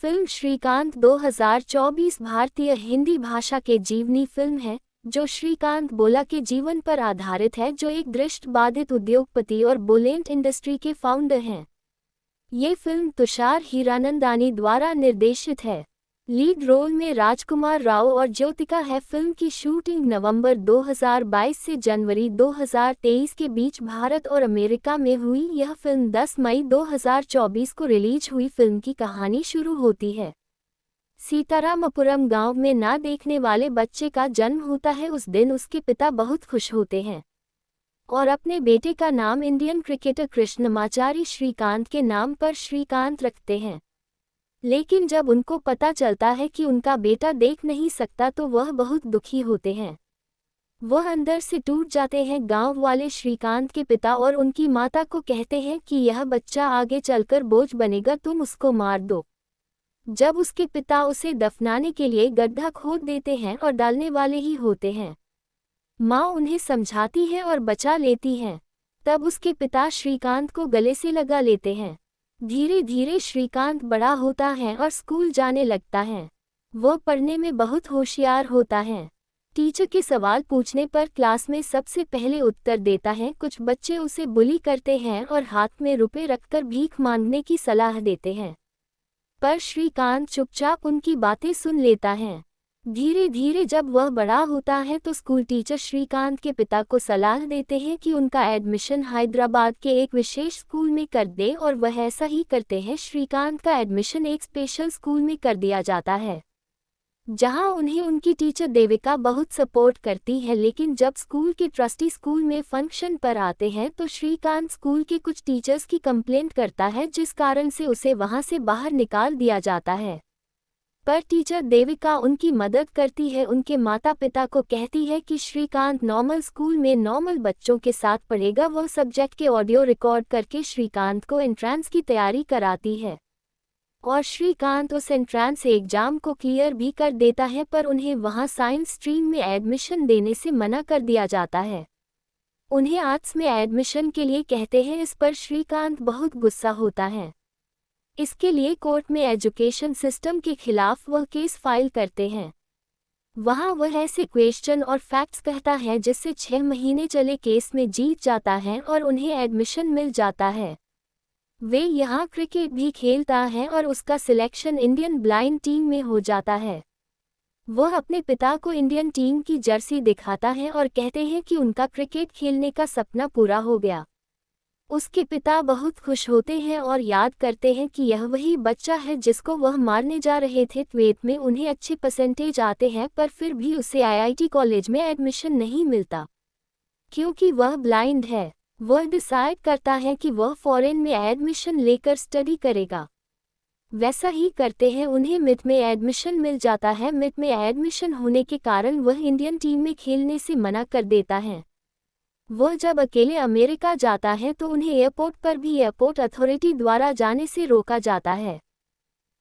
Film Shrikant 2024 भारतीय हिंदी भाषा के जीवनी फिल्म है जो श्रीकांत बोला के जीवन पर आधारित है, जो एक दृष्टिबाधित उद्योगपति और बुलेट इंडस्ट्री के फाउंडर हैं। ये फिल्म तुषार हीरानंदानी द्वारा निर्देशित है। लीड रोल में राजकुमार राव और ज्योतिका है। फिल्म की शूटिंग नवंबर 2022 से जनवरी 2023 के बीच भारत और अमेरिका में हुई। यह फिल्म 10 मई 2024 को रिलीज हुई। फिल्म की कहानी शुरू होती है। सीतारामपुरम गांव में ना देखने वाले बच्चे का जन्म होता है। उस दिन उसके पिता बहुत खुश होते हैं और अपने बेटे का नाम इंडियन क्रिकेटर कृष्णमाचारी श्रीकांत के नाम पर श्रीकांत रखते हैं। लेकिन जब उनको पता चलता है कि उनका बेटा देख नहीं सकता तो वह बहुत दुखी होते हैं। वह अंदर से टूट जाते हैं। गांव वाले श्रीकांत के पिता और उनकी माता को कहते हैं कि यह बच्चा आगे चलकर बोझ बनेगा, तुम उसको मार दो। जब उसके पिता उसे दफनाने के लिए गड्ढा खोद देते हैं और डालने वाले ही होते हैं, माँ उन्हें समझाती है और बचा लेती हैं। तब उसके पिता श्रीकांत को गले से लगा लेते हैं। धीरे धीरे श्रीकांत बड़ा होता है और स्कूल जाने लगता है। वह पढ़ने में बहुत होशियार होता है। टीचर के सवाल पूछने पर क्लास में सबसे पहले उत्तर देता है। कुछ बच्चे उसे बुली करते हैं और हाथ में रुपए रखकर भीख मांगने की सलाह देते हैं, पर श्रीकांत चुपचाप उनकी बातें सुन लेता है। धीरे धीरे जब वह बड़ा होता है तो स्कूल टीचर श्रीकांत के पिता को सलाह देते हैं कि उनका एडमिशन हैदराबाद के एक विशेष स्कूल में कर दे, और वह ऐसा ही करते हैं। श्रीकांत का एडमिशन एक स्पेशल स्कूल में कर दिया जाता है, जहां उन्हें उनकी टीचर देविका बहुत सपोर्ट करती है। लेकिन जब स्कूल के ट्रस्टी स्कूल में फंक्शन पर आते हैं तो श्रीकांत स्कूल के कुछ टीचर्स की कंप्लेंट करता है, जिस कारण से उसे वहां से बाहर निकाल दिया जाता है। पर टीचर देविका उनकी मदद करती है। उनके माता पिता को कहती है कि श्रीकांत नॉर्मल स्कूल में नॉर्मल बच्चों के साथ पढ़ेगा। वह सब्जेक्ट के ऑडियो रिकॉर्ड करके श्रीकांत को एंट्रेंस की तैयारी कराती है और श्रीकांत उस एंट्रेंस एग्जाम को क्लियर भी कर देता है, पर उन्हें वहां साइंस स्ट्रीम में एडमिशन देने से मना कर दिया जाता है। उन्हें आर्ट्स में एडमिशन के लिए कहते हैं। इस पर श्रीकांत बहुत गुस्सा होता है। इसके लिए कोर्ट में एजुकेशन सिस्टम के खिलाफ वह केस फाइल करते हैं। वहां वह ऐसे क्वेश्चन और फैक्ट्स कहता है जिससे 6 महीने चले केस में जीत जाता है और उन्हें एडमिशन मिल जाता है। वे यहाँ क्रिकेट भी खेलता है और उसका सिलेक्शन इंडियन ब्लाइंड टीम में हो जाता है। वह अपने पिता को इंडियन टीम की जर्सी दिखाता है और कहते हैं कि उनका क्रिकेट खेलने का सपना पूरा हो गया। उसके पिता बहुत खुश होते हैं और याद करते हैं कि यह वही बच्चा है जिसको वह मारने जा रहे थे। 12th में उन्हें अच्छे परसेंटेज आते हैं, पर फिर भी उसे आईआईटी कॉलेज में एडमिशन नहीं मिलता क्योंकि वह ब्लाइंड है। वह डिसाइड करता है कि वह फॉरेन में एडमिशन लेकर स्टडी करेगा। वैसा ही करते हैं। उन्हें मिड में एडमिशन मिल जाता है। मिड में एडमिशन होने के कारण वह इंडियन टीम में खेलने से मना कर देता है। वह जब अकेले अमेरिका जाता है तो उन्हें एयरपोर्ट पर भी एयरपोर्ट अथॉरिटी द्वारा जाने से रोका जाता है,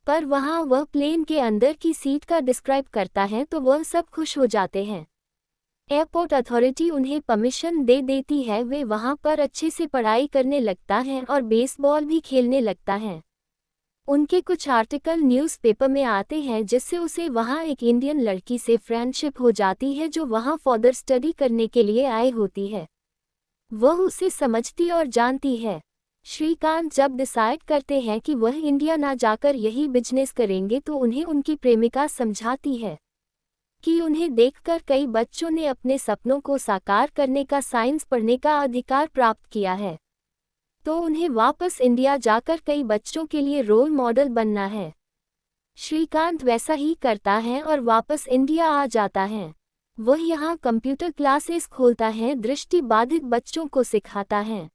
पर वहां वह प्लेन के अंदर की सीट का डिस्क्राइब करता है तो वह सब खुश हो जाते हैं। एयरपोर्ट अथॉरिटी उन्हें परमिशन दे देती है। वे वहां पर अच्छे से पढ़ाई करने लगता है और बेसबॉल भी खेलने लगता है। उनके कुछ आर्टिकल न्यूज़पेपर में आते हैं जिससे उसे वहां एक इंडियन लड़की से फ्रेंडशिप हो जाती है जो वहां फर्दर स्टडी करने के लिए आई होती है। वह उसे समझती और जानती है। श्रीकांत जब डिसाइड करते हैं कि वह इंडिया ना जाकर यही बिजनेस करेंगे तो उन्हें उनकी प्रेमिका समझाती है कि उन्हें देखकर कई बच्चों ने अपने सपनों को साकार करने का, साइंस पढ़ने का अधिकार प्राप्त किया है, तो उन्हें वापस इंडिया जाकर कई बच्चों के लिए रोल मॉडल बनना है। श्रीकांत वैसा ही करता है और वापस इंडिया आ जाता है। वह यहाँ कंप्यूटर क्लासेस खोलता है, दृष्टिबाधित बच्चों को सिखाता है,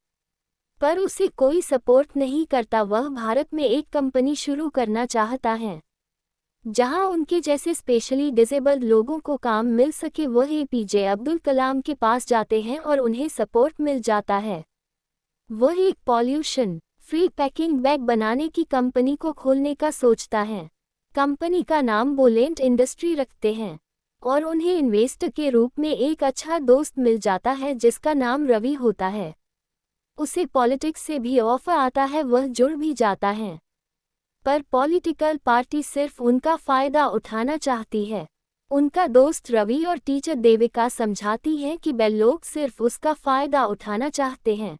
पर उसे कोई सपोर्ट नहीं करता। वह भारत में एक कंपनी शुरू करना चाहता है जहां उनके जैसे स्पेशली डिसेबल्ड लोगों को काम मिल सके। वह एपीजे अब्दुल कलाम के पास जाते हैं और उन्हें सपोर्ट मिल जाता है। वह एक पॉल्यूशन फ्री पैकिंग बैग बनाने की कंपनी को खोलने का सोचता है। कंपनी का नाम बुलेट इंडस्ट्री रखते हैं और उन्हें इन्वेस्टर के रूप में एक अच्छा दोस्त मिल जाता है जिसका नाम रवि होता है। उसे पॉलिटिक्स से भी ऑफर आता है, वह जुड़ भी जाता है, पर पॉलिटिकल पार्टी सिर्फ उनका फायदा उठाना चाहती है। उनका दोस्त रवि और टीचर देविका समझाती हैं कि वे लोग सिर्फ उसका फायदा उठाना चाहते हैं,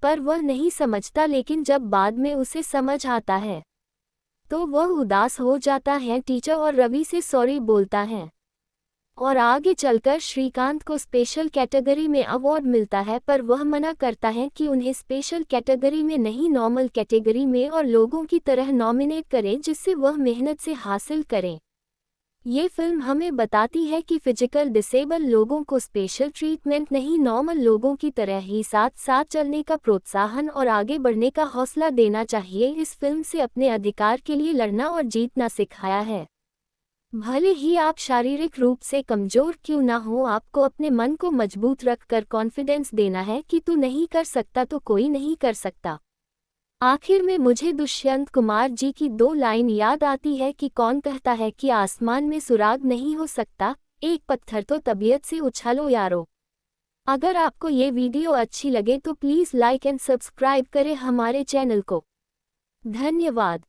पर वह नहीं समझता। लेकिन जब बाद में उसे समझ आता है तो वह उदास हो जाता है, टीचर और रवि से सॉरी बोलता है और आगे चलकर श्रीकांत को स्पेशल कैटेगरी में अवार्ड मिलता है। पर वह मना करता है कि उन्हें स्पेशल कैटेगरी में नहीं, नॉर्मल कैटेगरी में और लोगों की तरह नॉमिनेट करें जिससे वह मेहनत से हासिल करें। ये फिल्म हमें बताती है कि फिजिकल डिसेबल लोगों को स्पेशल ट्रीटमेंट नहीं, नॉर्मल लोगों की तरह ही साथ साथ चलने का प्रोत्साहन और आगे बढ़ने का हौसला देना चाहिए। इस फिल्म से अपने अधिकार के लिए लड़ना और जीतना सिखाया है। भले ही आप शारीरिक रूप से कमजोर क्यों ना हो, आपको अपने मन को मजबूत रखकर कॉन्फिडेंस देना है कि तू नहीं कर सकता तो कोई नहीं कर सकता। आखिर में मुझे दुष्यंत कुमार जी की 2 लाइन याद आती है कि कौन कहता है कि आसमान में सुराग नहीं हो सकता, एक पत्थर तो तबीयत से उछालो यारो। अगर आपको ये वीडियो अच्छी लगे तो प्लीज़ लाइक एंड सब्सक्राइब करें हमारे चैनल को। धन्यवाद।